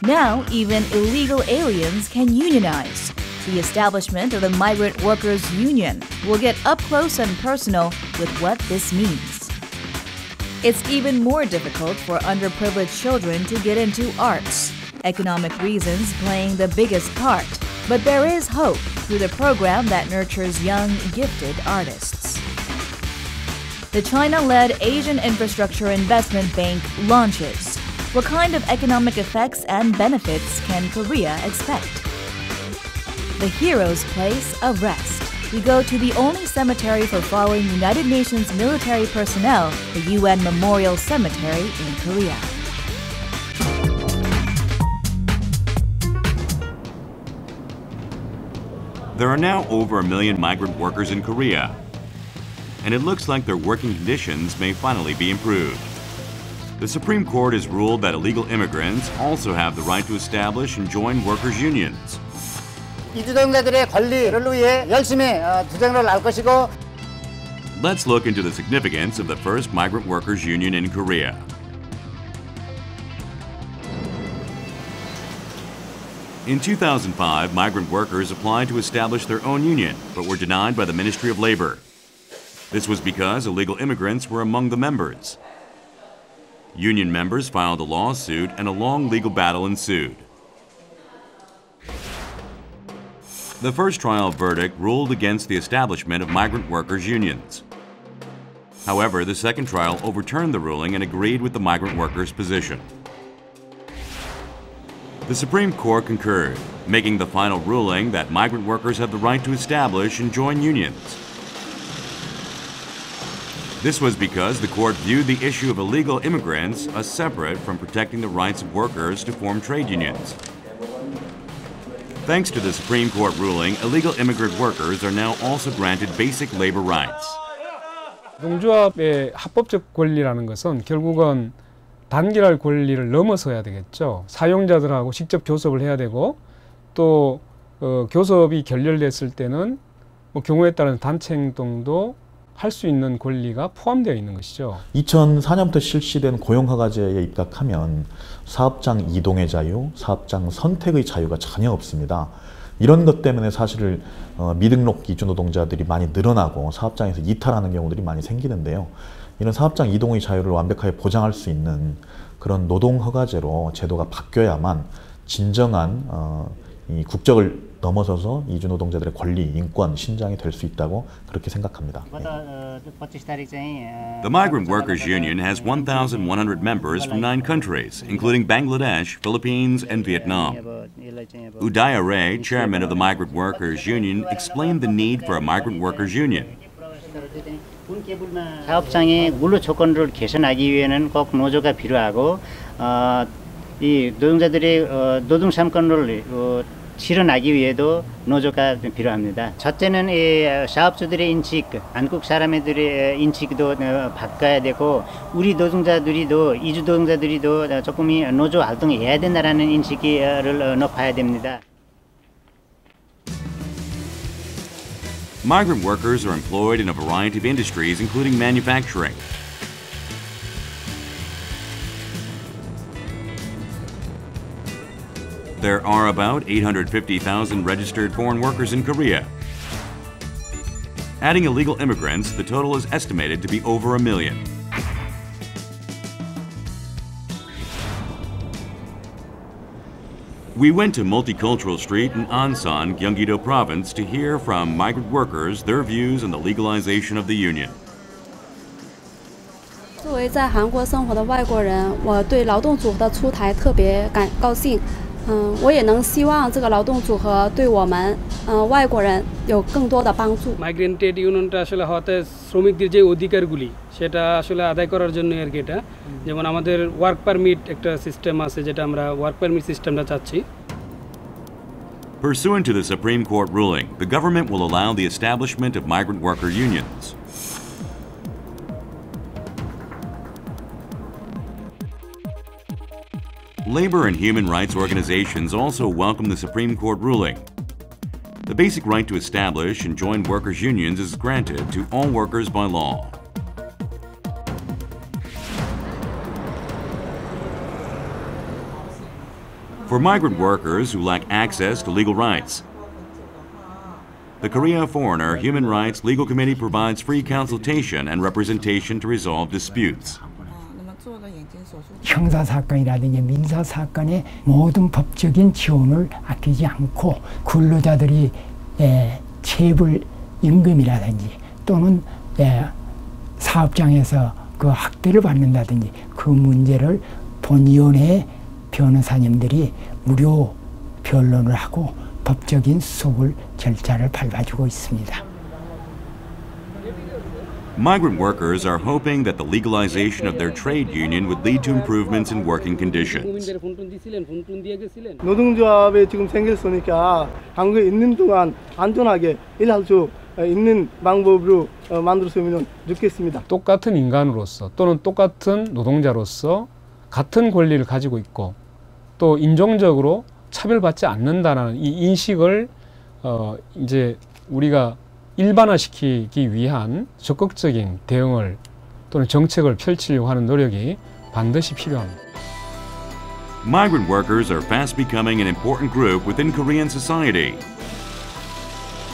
Now, even illegal aliens can unionize. The establishment of the Migrant Workers Union will get up close and personal with what this means. It's even more difficult for underprivileged children to get into arts, economic reasons playing the biggest part. But there is hope through the program that nurtures young, gifted artists. The China-led Asian Infrastructure Investment Bank launches. What kind of economic effects and benefits can Korea expect? The hero's place of rest. We go to the only cemetery for fallen United Nations military personnel, the UN Memorial Cemetery in Korea. There are now over 1 million migrant workers in Korea, and it looks like their working conditions may finally be improved. The Supreme Court has ruled that illegal immigrants also have the right to establish and join workers' unions. 이주노동자들의 권리를 위해 열심히 투쟁을 할 것이고. Let's look into the significance of the first migrant workers' union in Korea. In 2005, migrant workers applied to establish their own union, but were denied by the Ministry of Labor. This was because illegal immigrants were among the members. Union members filed a lawsuit and a long legal battle ensued. The first trial verdict ruled against the establishment of migrant workers' unions. However, the second trial overturned the ruling and agreed with the migrant workers' position. The Supreme Court concurred, making the final ruling that migrant workers have the right to establish and join unions. This was because the court viewed the issue of illegal immigrants as separate from protecting the rights of workers to form trade unions. Thanks to the Supreme Court ruling, illegal immigrant workers are now also granted basic labor rights. 노동조합의 합법적 권리라는 것은 결국은 단결할 권리를 넘어서야 되겠죠. 사용자들하고 직접 교섭을 해야 되고 또 교섭이 결렬됐을 때는 경우에 따른 단체 행동도 할 수 있는 권리가 포함되어 있는 것이죠. 2004년부터 실시된 고용허가제에 입각하면 사업장 이동의 자유, 사업장 선택의 자유가 전혀 없습니다. 이런 것 때문에 사실 미등록 이주노동자들이 많이 늘어나고 사업장에서 이탈하는 경우들이 많이 생기는데요. 이런 사업장 이동의 자유를 완벽하게 보장할 수 있는 그런 노동허가제로 제도가 바뀌어야만 진정한 이 국적을 넘어서서 이주노동자들의 권리, 인권, 신장이 될 수 있다고 그렇게 생각합니다. The Migrant Workers Union has 1,100 members from 9 countries, including Bangladesh, Philippines, and Vietnam. Udaya Ray, chairman of the Migrant Workers Union, explained the need for a Migrant Workers Union. 사업장의 근로 조건을 개선하기 위해는 꼭 노조가 필요하고 이 노동자들의 노동 참권을 실현하기 위해도 노조가 필요합니다. 첫째는 사업주들의 인식, 한국 사람들의 인식도 바꿔야 되고 우리 노동자들이도 이주 노동자들이도 조금이 노조 활동해야 된다라는 인식을 높여야 됩니다. Migrant workers are employed in a variety of industries, including manufacturing. There are about 850,000 registered foreign workers in Korea. Adding illegal immigrants, the total is estimated to be over 1 million. We went to Multicultural Street in Ansan, Gyeonggi-do Province to hear from migrant workers their views on the legalization of the union. 作为在韩国生活的外国人，我对劳动组合的出台特别高兴。我也能希望这个劳动组合对我们外国人有更多的帮助。মাইগ্রেন্ট trade ইউনিয়নটা আসলে হতে শ্রমিকদের যে অধিকারগুলি সেটা আসলে আদায় করার জন্য আর কি এটা যেমন আমাদের ওয়ার্ক পারমিট একটা সিস্টেম আছে যেটা আমরা ওয়ার্ক পারমিট সিস্টেমটা চাচ্ছি। Pursuant to the Supreme Court ruling, the government will allow the establishment of migrant worker unions. Labor and human rights organizations also welcome the Supreme Court ruling. The basic right to establish and join workers' unions is granted to all workers by law. for migrant workers who lack access to legal rights. The Korea Foreigner Human Rights Legal Committee provides free consultation and representation to resolve disputes. 형사사건이라든지 민사사건의 모든 법적인 지원을 아끼지 않고 근로자들이 체불 임금이라든지 또는 사업장에서 그 학대를 받는다든지 그 문제를 본위원회 변호사님들이 무료 변론을 하고 법적인 수습을 절차를 밟아주고 있습니다. Migrant workers are hoping that the legalization of their trade union would lead to improvements in working conditions. 노동조합에 지금 생겼으니까 한국에 있는 동안 안전하게 일할 수 있는 방법으로 만들었으면 좋겠습니다. 똑같은 인간으로서 또는 똑같은 노동자로서 같은 권리를 가지고 있고 또 인종적으로 차별받지 않는다는 이 인식을 이제 우리가 일반화시키기 위한 적극적인 대응을 또는 정책을 펼치려고 하는 노력이 반드시 필요합니다. Migrant workers are fast becoming an important group within Korean society.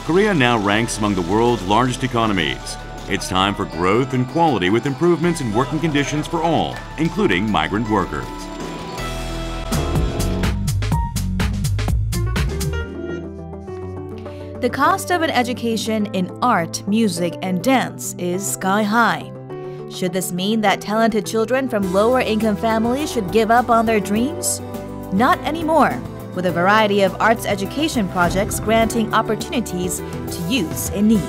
Korea now ranks among the world's largest economies. It's time for growth and quality with improvements in working conditions for all, including migrant workers. The cost of an education in art, music, and dance is sky high. Should this mean that talented children from lower income families should give up on their dreams? Not anymore, with a variety of arts education projects granting opportunities to youths in need.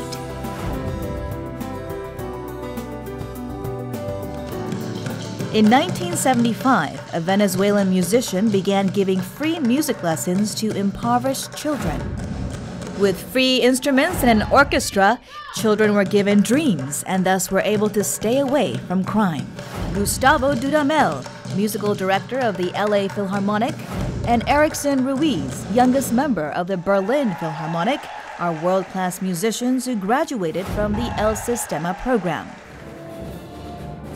In 1975, a Venezuelan musician began giving free music lessons to impoverished children. With free instruments and an orchestra, children were given dreams and thus were able to stay away from crime. Gustavo Dudamel, musical director of the LA Philharmonic, and Erickson Ruiz, youngest member of the Berlin Philharmonic, are world-class musicians who graduated from the El Sistema program.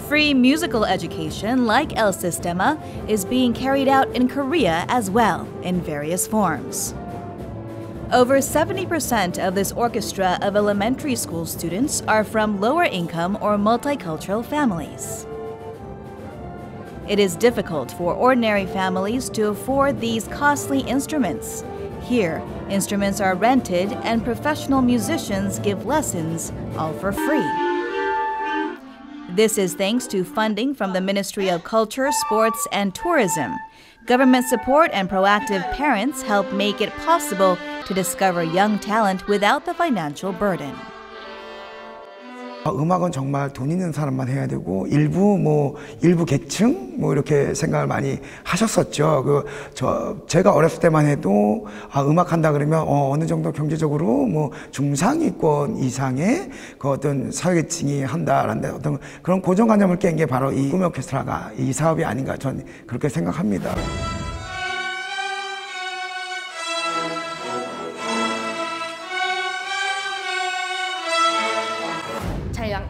Free musical education, like El Sistema, is being carried out in Korea as well, in various forms. Over 70% of this orchestra of elementary school students are from lower income or multicultural families. It is difficult for ordinary families to afford these costly instruments. Here, instruments are rented and professional musicians give lessons, all for free. This is thanks to funding from the Ministry of Culture, Sports, and Tourism. Government support and proactive parents help make it possible to discover young talent without the financial burden. 음악은 정말 돈 있는 사람만 해야 되고 일부 계층 이렇게 생각을 많이 하셨었죠. 제가 어렸을 때만 해도 음악 한다 그러면 어느 정도 경제적으로 중상위권 이상의 그 어떤 사회계층이 한다라는 어떤 그런 고정관념을 깬 게 바로 이 꿈의 오케스트라가 이 사업이 아닌가 저는 그렇게 생각합니다.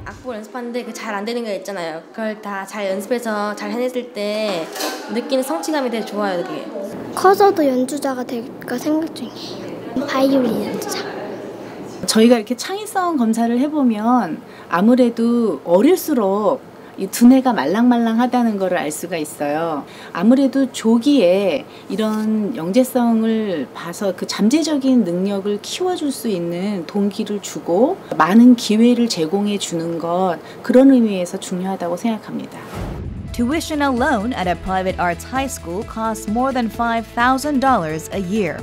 악보 연습하는데 잘 안 되는 거 있잖아요. 그걸 다 잘 연습해서 잘 해냈을 때 느끼는 성취감이 되게 좋아요. 그게. 커서도 연주자가 될까 생각 중이에요. 바이올린 연주자. 저희가 이렇게 창의성 검사를 해보면 아무래도 어릴수록 이 두뇌가 말랑말랑하다는 것을 알 수가 있어요. 아무래도 조기에 이런 영재성을 봐서 그 잠재적인 능력을 키워줄 수 있는 동기를 주고 많은 기회를 제공해 주는 것, 그런 의미에서 중요하다고 생각합니다. Tuition alone at a private arts high school costs more than $5,000 a year.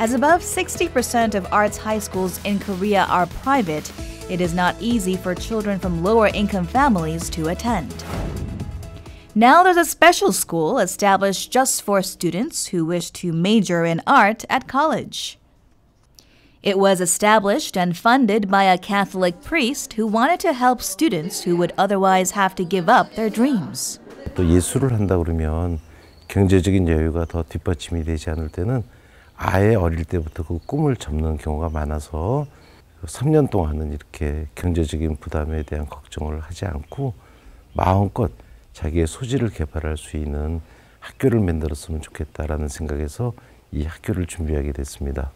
As above 60% of arts high schools in Korea are private, it is not easy for children from lower income families to attend. Now there's a special school established just for students who wish to major in art at college. It was established and funded by a Catholic priest who wanted to help students who would otherwise have to give up their dreams. 또 예술을 한다 그러면 경제적인 여유가 더 뒷받침이 되지 않을 때는 아예 어릴 때부터 그 꿈을 접는 경우가 많아서 3년 동안은 이렇게 경제적인 부담에 대한 걱정을 하지 않고 마음껏 자기의 소질을 개발할 수 있는 학교를 만들었으면 좋겠다라는 생각에서 이 학교를 준비하게 됐습니다.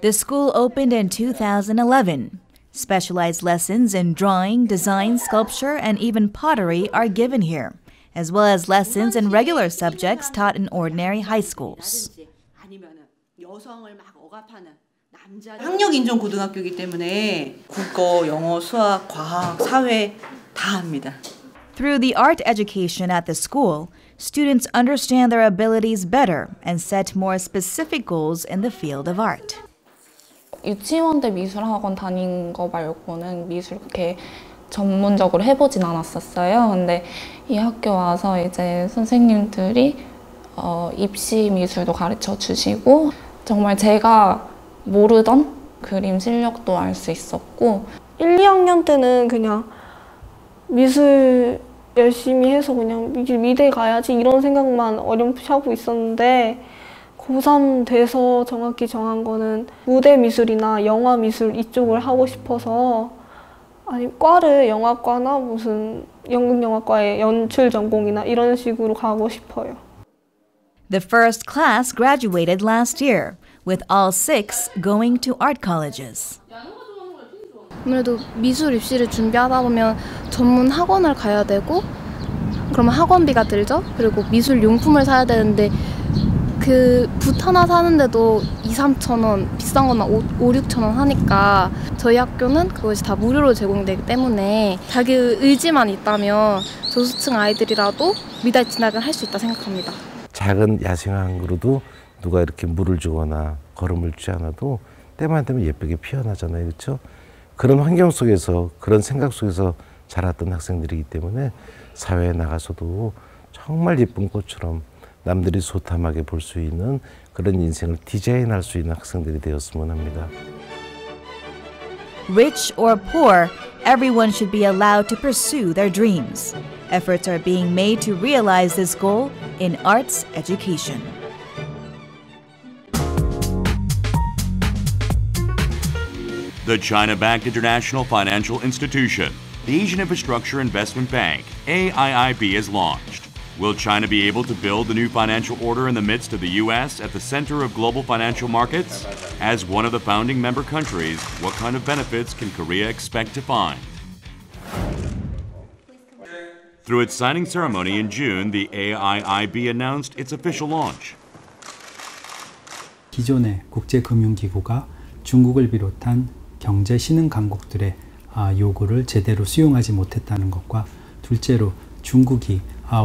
The school opened in 2011. Specialized lessons in drawing, design, sculpture, and even pottery are given here, as well as lessons in regular subjects taught in ordinary high schools. 학력인정고등학교이기 때문에 국어, 영어, 수학, 과학, 사회 다 합니다. Through the art education at the school, students understand their abilities better and set more specific goals in the field of art. 유치원 때 미술학원 다닌 거 말고는 미술 그렇게 전문적으로 해보진 않았었어요. 근데 이 학교 와서 이제 선생님들이 입시 미술도 가르쳐 주시고 정말 제가 모르던 그림 실력도 알 수 있었고 1, 2학년 때는 그냥 미술 열심히 해서 그냥 미대 가야지 이런 생각만 어렴풋이 하고 있었는데 고3 돼서 정확히 정한 거는 무대 미술이나 영화 미술 이쪽을 하고 싶어서 아니 과를 영화과나 무슨 연극영화과의 연출 전공이나 이런 식으로 가고 싶어요. The first class graduated last year, with all 6 going to art colleges. 아무래도 미술 입시를 준비하다 보면 전문 학원을 가야 되고 그러면 학원비가 들죠. 그리고 미술 용품을 사야 되는데 그 붓 하나 사는데도 2, 3천 원, 비싼 건 5, 6천 원 하니까 저희 학교는 그것이 다 무료로 제공되기 때문에 자기 의지만 있다면 저소득층 아이들이라도 미달 진학을 할 수 있다 생각합니다. 작은 야생한 그루도 누가 이렇게 물을 주거나 거름을 주지 않아도 때만 되면 예쁘게 피어나잖아요. 그렇죠? 그런 환경 속에서 그런 생각 속에서 자랐던 학생들이기 때문에 사회에 나가서도 정말 예쁜 꽃처럼 남들이 소탐하게 볼 수 있는 그런 인생을 디자인할 수 있는 학생들이 되었으면 합니다. Rich or poor, everyone should be allowed to pursue their dreams. Efforts are being made to realize this goal in arts education. The China-backed international financial institution, the Asian Infrastructure Investment Bank, AIIB, is launched. Will China be able to build the new financial order in the midst of the U.S. at the center of global financial markets? As one of the founding member countries, what kind of benefits can Korea expect to find? Through its signing ceremony in June, the AIIB announced its official launch. 기존의 국제금융기구가 중국을 비롯한 경제 신흥 강국들의 요구를 제대로 수용하지 못했다는 것과 둘째로 중국이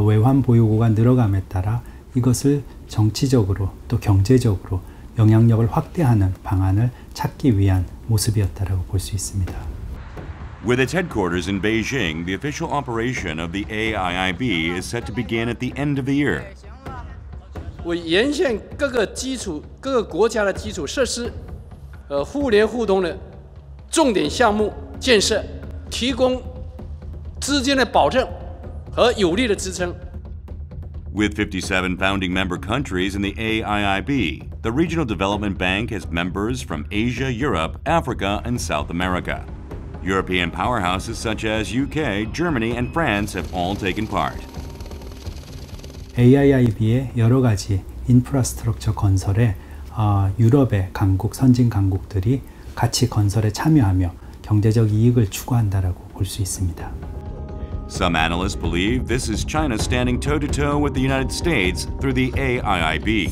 외환 보유고가 늘어감에 따라 이것을 정치적으로 또 경제적으로 영향력을 확대하는 방안을 찾기 위한 모습이었다라고 볼 수 있습니다. With its headquarters in Beijing, the official operation of the AIIB is set to begin at the end of the year. 为沿线各个国家的基础设施互联互通的重点项目建设提供资金的保证和有力的支撑。 With 57 founding member countries in the AIIB, the Regional Development Bank has members from Asia, Europe, Africa, and South America. European powerhouses such as UK, Germany, and France have all taken part. AIIB의 여러 가지 인프라스트럭처 건설에 유럽의 강국, 선진 강국들이 같이 건설에 참여하며 경제적 이익을 추구한다라고 볼 수 있습니다. Some analysts believe this is China standing toe-to-toe with the United States through the AIIB.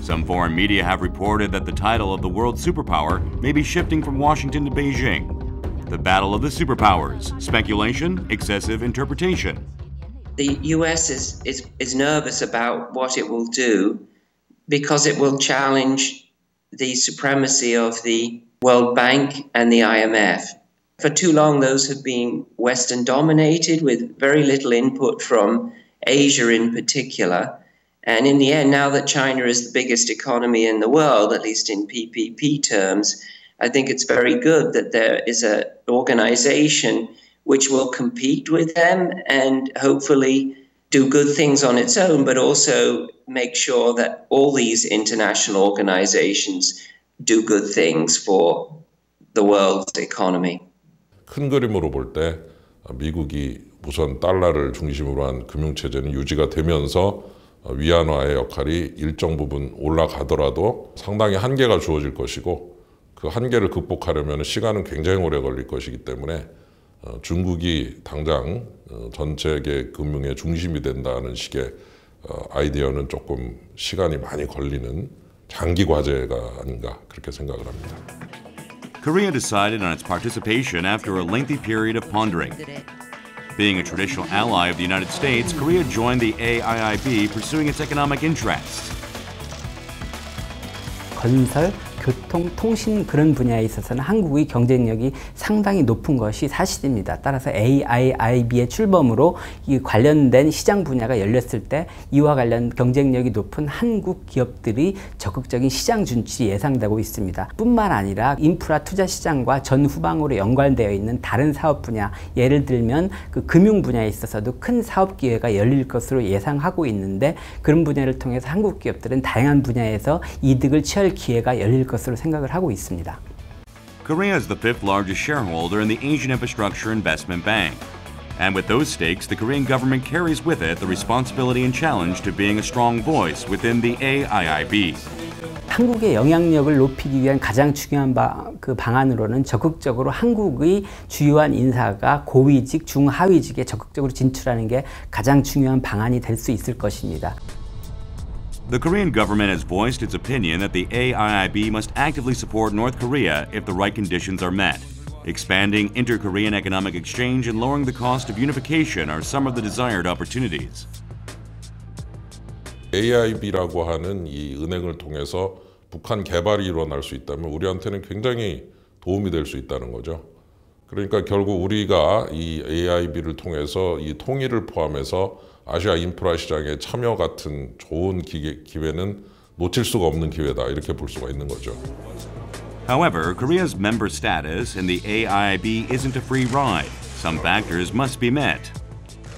Some foreign media have reported that the title of the world superpower may be shifting from Washington to Beijing. The battle of the superpowers, speculation, excessive interpretation. The US is nervous about what it will do because it will challenge the supremacy of the World Bank and the IMF. For too long, those have been Western dominated with very little input from Asia in particular. And in the end, now that China is the biggest economy in the world, at least in PPP terms, I think it's very good that there is an organization which will compete with them and hopefully do good things on its own, but also make sure that all these international organizations do good things for the world's economy. 큰 그림으로 볼 때 미국이 우선 달러를 중심으로 한 금융체제는 유지가 되면서 위안화의 역할이 일정 부분 올라가더라도 상당히 한계가 주어질 것이고 그 한계를 극복하려면 시간은 굉장히 오래 걸릴 것이기 때문에 중국이 당장 전 세계 금융의 중심이 된다는 식의 아이디어는 조금 시간이 많이 걸리는 장기 과제가 아닌가 그렇게 생각을 합니다. Korea decided on its participation after a lengthy period of pondering. Being a traditional ally of the United States, Korea joined the AIIB pursuing its economic interests. 건설, 교통, 통신 그런 분야에 있어서는 한국의 경쟁력이 상당히 높은 것이 사실입니다. 따라서 AIIB의 출범으로 이 관련된 시장 분야가 열렸을 때 이와 관련 경쟁력이 높은 한국 기업들이 적극적인 시장 진출이 예상되고 있습니다. 뿐만 아니라 인프라 투자 시장과 전후방으로 연관되어 있는 다른 사업 분야, 예를 들면 그 금융 분야에 있어서도 큰 사업 기회가 열릴 것으로 예상하고 있는데 그런 분야를 통해서 한국 기업들은 다양한 분야에서 이득을 취할 기회가 열릴 것으로 생각을 하고 있습니다. Korea is the fifth largest shareholder in the Asian Infrastructure Investment Bank. And with those stakes, the Korean government carries with it the responsibility and challenge to being a strong voice within the AIIB. 한국의 영향력을 높이기 위한 가장 중요한 방안으로는 적극적으로 한국의 주요한 인사가 고위직, 중하위직에 적극적으로 진출하는 게 가장 중요한 방안이 될 수 있을 것입니다. The Korean government has voiced its opinion that the AIIB must actively support North Korea if the right conditions are met. Expanding inter-Korean economic exchange and lowering the cost of unification are some of the desired opportunities. AIIB라고 하는 이 은행을 통해서 북한 개발이 일어날 수 있다면 우리한테는 굉장히 도움이 될 수 있다는 거죠. 그러니까 결국 우리가 이 AIIB를 통해서 이 통일을 포함해서 아시아 인프라 시장에 참여 같은 좋은 기회는 놓칠 수가 없는 기회다 이렇게 볼 수가 있는 거죠. However, Korea's member status in the AIIB isn't a free ride. Some factors must be met.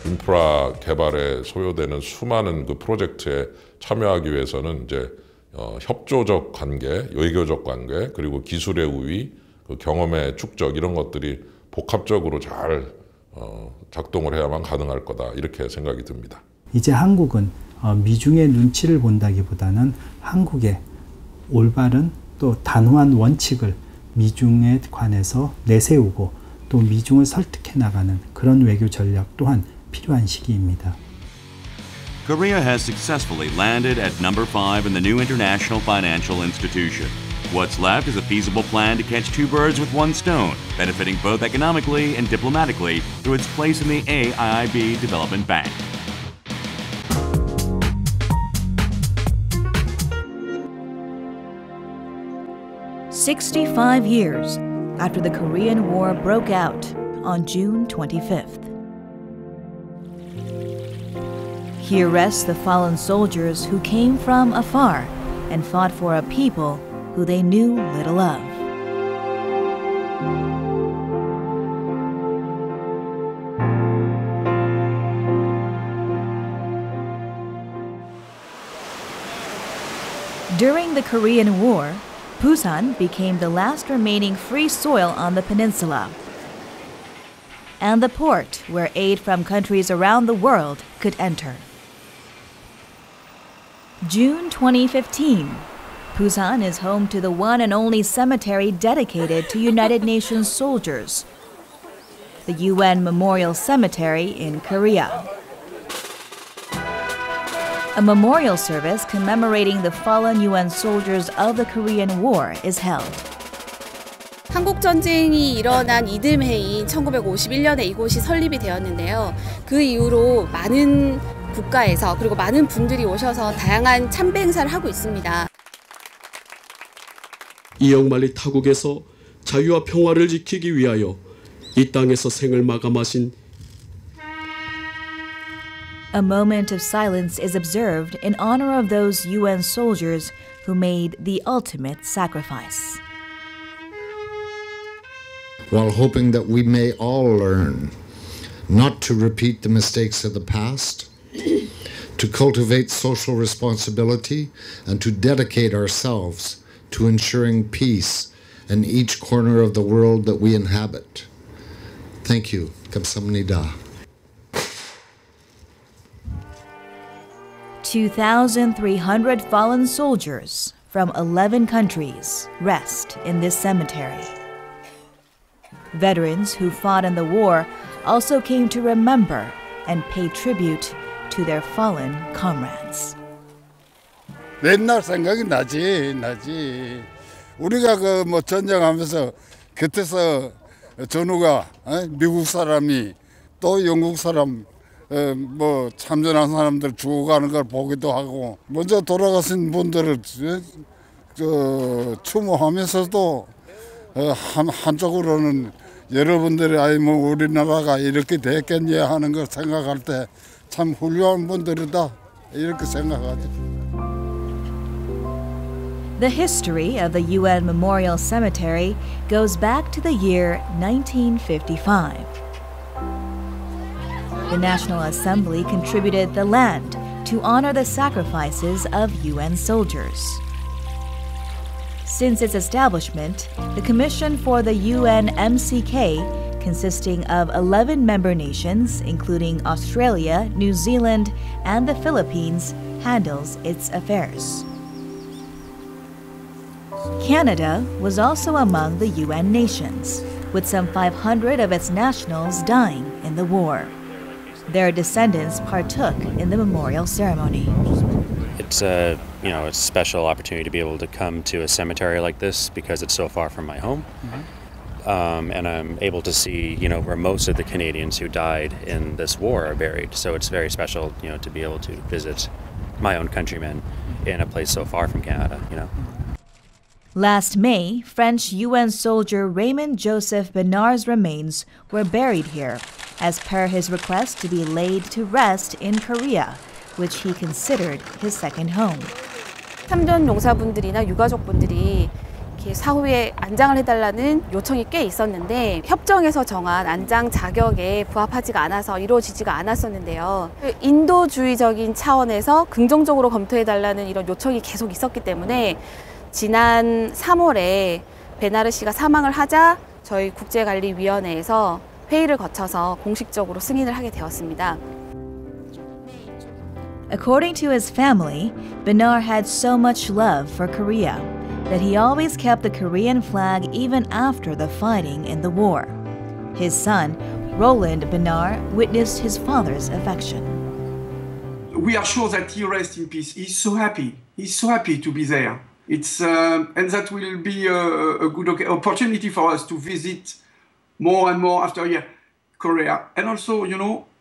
인프라 개발에 소요되는 수많은 그 프로젝트에 참여하기 위해서는 이제 협조적 관계, 외교적 관계, 그리고 기술의 우위, 그 경험의 축적 이런 것들이 복합적으로 잘 작동을 해야만 가능할 거다 이렇게 생각이 듭니다. 이제 한국은 미중의 눈치를 본다기보다는 한국의 올바른 또 단호한 원칙을 미중에 관해서 내세우고 또 미중을 설득해 나가는 그런 외교 전략 또한 필요한 시기입니다. Korea has successfully landed at number 5 in the new international financial institution. What's left is a feasible plan to catch two birds with one stone, benefiting both economically and diplomatically through its place in the AIIB Development Bank. "65 years after the Korean War broke out on June 25th. Here rest the fallen soldiers who came from afar and fought for a people who they knew little of. During the Korean War, Busan became the last remaining free soil on the peninsula, and the port where aid from countries around the world could enter. June 2015. Busan is home to the one and only cemetery dedicated to United Nations soldiers, the UN Memorial Cemetery in Korea. A memorial service commemorating the fallen UN soldiers of the Korean War is held. 한국 전쟁이 일어난 이듬해인 1951년에 이곳이 설립이 되었는데요. 그 이후로 많은 국가에서 그리고 많은 분들이 오셔서 다양한 참배 행사를 하고 있습니다. 이영만리 타국에서 자유와 평화를 지키기 위하여 이 땅에서 생을 마감하신 A moment of silence is observed in honor of those UN soldiers who made the ultimate sacrifice. While hoping that we may all learn not to repeat the mistakes of the past, to cultivate social responsibility, and to dedicate ourselves to ensuring peace in each corner of the world that we inhabit. Thank you. 감사합니다. 2,300 fallen soldiers from 11 countries rest in this cemetery. Veterans who fought in the war also came to remember and pay tribute to their fallen comrades. 맨날 생각이 나지. 우리가 뭐 전쟁하면서 곁에서 전우가 미국 사람이 또 영국 사람 뭐 참전한 사람들 죽어가는 걸 보기도 하고 먼저 돌아가신 분들을 추모하면서도 한쪽으로는 여러분들이 뭐 우리나라가 이렇게 됐겠냐 하는 걸 생각할 때 참 훌륭한 분들이다 이렇게 생각하죠. The history of the UN Memorial Cemetery goes back to the year 1955. The National Assembly contributed the land to honor the sacrifices of UN soldiers. Since its establishment, the Commission for the UNMCK, consisting of 11 member nations, including Australia, New Zealand, and the Philippines, handles its affairs. Canada was also among the UN nations, with some 500 of its nationals dying in the war. Their descendants partook in the memorial ceremony. It's a special opportunity to be able to come to a cemetery like this because it's so far from my home. And I'm able to see, where most of the Canadians who died in this war are buried. So it's very special, to be able to visit my own countrymen in a place so far from Canada, Last May, French UN soldier Raymond Joseph Benard's remains were buried here, as per his request to be laid to rest in Korea, which he considered his second home. 참전 용사분들이나 유가족분들이 이렇게 사후에 안장을 해달라는 요청이 꽤 있었는데 협정에서 정한 안장 자격에 부합하지가 않아서 이루어지지가 않았었는데요. 인도주의적인 차원에서 긍정적으로 검토해달라는 이런 요청이 계속 있었기 때문에 지난 3월에 베나르 씨가 사망을 하자 저희 국제관리위원회에서 회의를 거쳐서 공식적으로 승인을 하게 되었습니다. According to his family, Benard had so much love for Korea that he always kept the Korean flag even after the fighting in the war. His son, Roland Benard, witnessed his father's affection. We are sure that he rests in peace. He's so happy. He's so happy to be there. And that will be a good opportunity for us to visit more and more after Korea. And also,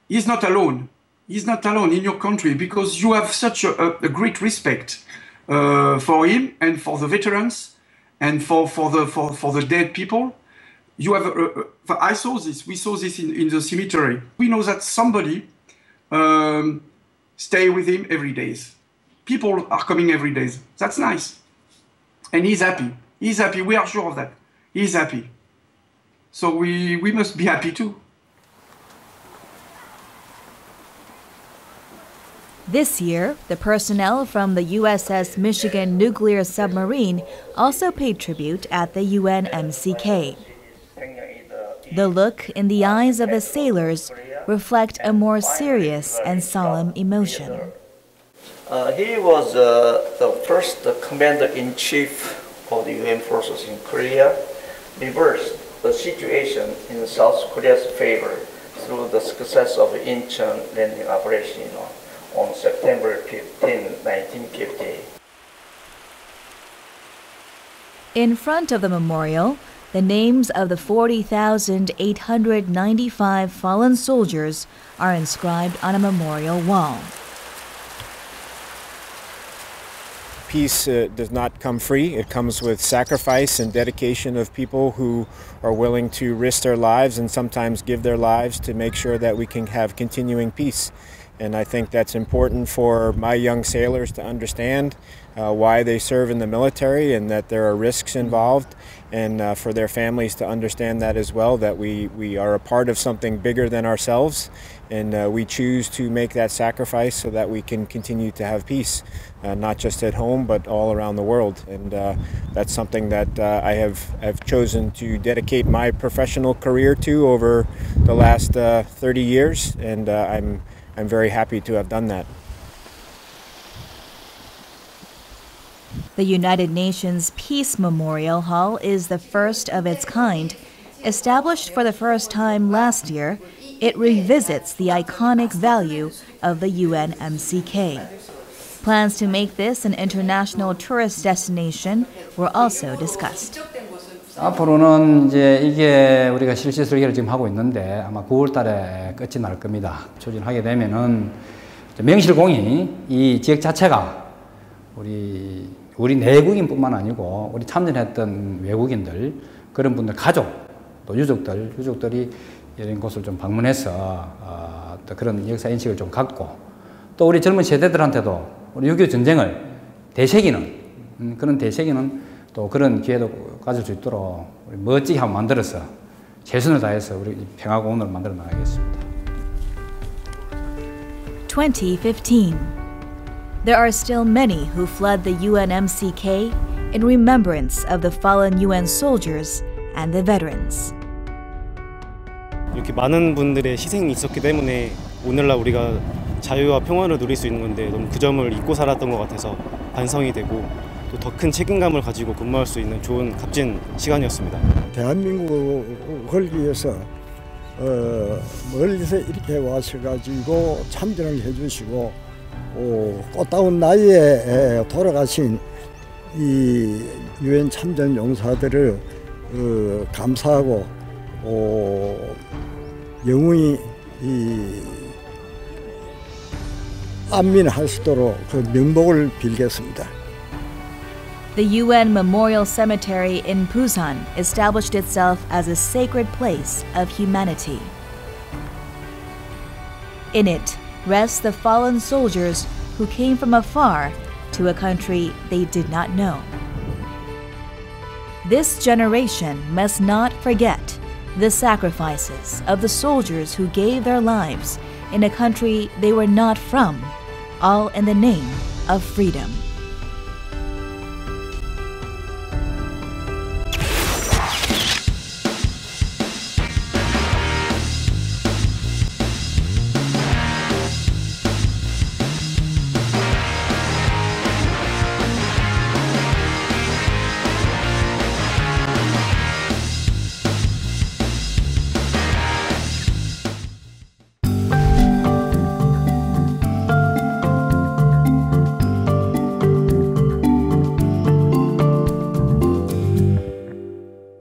he's not alone. He's not alone in your country because you have such a great respect for him and for the veterans and for the dead people. You have. I saw this. We saw this in the cemetery. We know that somebody stay with him every day. People are coming every day. That's nice. And he's happy. He's happy. We are sure of that. He's happy. So we must be happy too. This year, the personnel from the USS Michigan nuclear submarine also paid tribute at the UNMCK. The look in the eyes of the sailors reflect a more serious and solemn emotion. He was the first commander-in-chief of the UN forces in Korea, reversed the situation in South Korea's favor through the success of the Incheon landing operation on September 15, 1950. In front of the memorial, the names of the 40,895 fallen soldiers are inscribed on a memorial wall. Peace does not come free. It comes with sacrifice and dedication of people who are willing to risk their lives and sometimes give their lives to make sure that we can have continuing peace. And I think that's important for my young sailors to understand why they serve in the military and that there are risks involved, and for their families to understand that as well, that we are a part of something bigger than ourselves, and we choose to make that sacrifice so that we can continue to have peace, not just at home but all around the world. And that's something that I have chosen to dedicate my professional career to over the last 30 years, and I'm very happy to have done that. The United Nations Peace Memorial Hall is the first of its kind. Established for the first time last year, it revisits the iconic value of the UNMCK. Plans to make this an international tourist destination were also discussed. 앞으로는 이제 이게 우리가 실시 설계를 지금 하고 있는데 아마 9월 달에 끝이 날 겁니다. 추진하게 되면은 명실공히 이 지역 자체가 우리 내국인뿐만 아니고 우리 참전했던 외국인들, 그런 분들 가족, 또 유족들이 이런 곳을 좀 방문해서 또 그런 역사 인식을 좀 갖고, 또 우리 젊은 세대들한테도 우리 6.25 전쟁을 되새기는 그런 또 그런 기회도 가질 수 있도록 우리 멋지게 한번 만들어서 최선을 다해서 우리 평화공원을 만들어 나가겠습니다. 2015. There are still many who fled the UNMCK in remembrance of the fallen UN soldiers and the veterans. 이렇게 많은 분들의 희생이 있었기 때문에 오늘날 우리가 자유와 평화를 누릴 수 있는 건데 너무 그 점을 잊고 살았던 것 같아서 반성이 되고 또 더 큰 책임감을 가지고 근무할 수 있는 좋은 값진 시간이었습니다. 대한민국을 위해서 멀리서 이렇게 와셔가지고 참전을 해주시고 꽃다운 나이에 돌아가신 이 유엔 참전 용사들을 감사하고 영원히 안민하시도록 그 명복을 빌겠습니다. The UN Memorial Cemetery in Busan established itself as a sacred place of humanity. In it rests the fallen soldiers who came from afar to a country they did not know. This generation must not forget the sacrifices of the soldiers who gave their lives in a country they were not from, all in the name of freedom.